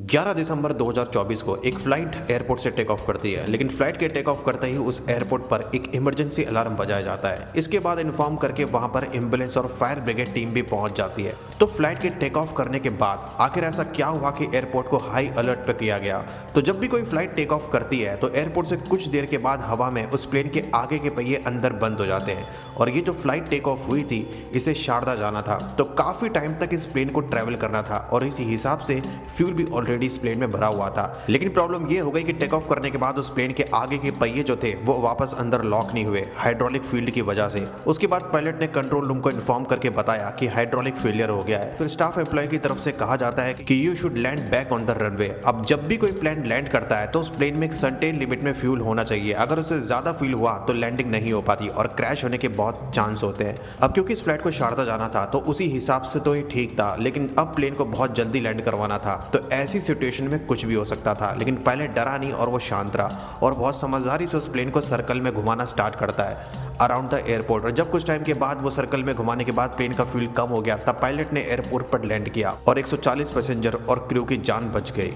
11 दिसंबर 2024 को एक flight airport से टेक ऑफ करती है, लेकिन फ्लाइट के टेक ऑफ करते ही उस एयरपोर्ट पर एक इमरजेंसी अलार्म बजाया जाता है। इसके बाद इन्फॉर्म करके वहां पर एम्बुलेंस और फायर ब्रिगेड टीम भी पहुंच जाती है। तो फ्लाइट के टेक ऑफ करने के बाद आखिर ऐसा क्या हुआ कि एयरपोर्ट को हाई अलर्ट पर किया गया? तो जब भी कोई फ्लाइट टेक ऑफ करती है तो एयरपोर्ट से कुछ देर के बाद हवा में उस प्लेन के आगे के पहिए अंदर बंद हो जाते हैं। और ये जो फ्लाइट टेक ऑफ हुई थी, इसे शारदा जाना था, तो काफी टाइम तक इस प्लेन को ट्रेवल करना था और इसी हिसाब से फ्यूल भी ऑलरेडी इस प्लेन में भरा हुआ था। लेकिन प्रॉब्लम ये हो गई कि टेक ऑफ करने के बाद उस प्लेन के आगे के पहिए जो थे वो वापस अंदर लॉक नहीं हुए हाइड्रोलिक फील्ड की वजह से। उसके बाद पायलट ने कंट्रोल रूम को इन्फॉर्म करके बताया कि हाइड्रोलिक फेलियर हो गया है। फिर स्टाफ एम्प्लॉय की तरफ से कहा जाता है कि you should land back on the runway. अब जब भी कोई प्लेन लैंड करता है तो उस प्लेन में एक सर्टेन लिमिट में फ्यूल होना चाहिए। अगर उससे ज्यादा फ्यूल हुआ तो लैंडिंग नहीं हो पाती और क्रैश होने के बहुत चांस होते हैं। अब क्योंकि इस फ्लाइट को शारदा जाना था तो उसी हिसाब से तो ये ठीक था, लेकिन अब प्लेन को बहुत जल्दी लैंड करवाना था, तो ऐसी सिचुएशन में कुछ भी हो सकता था। लेकिन पायलट डरा नहीं और वो शांत रहा और बहुत समझदारी से उस प्लेन को सर्कल में घुमाना स्टार्ट करता है अराउंड द एयरपोर्ट। और जब कुछ टाइम के बाद वो सर्कल में घुमाने के बाद प्लेन का फ्यूल कम हो गया, तब पायलट ने एयरपोर्ट पर लैंड किया और 140 पैसेंजर और क्रू की जान बच गई।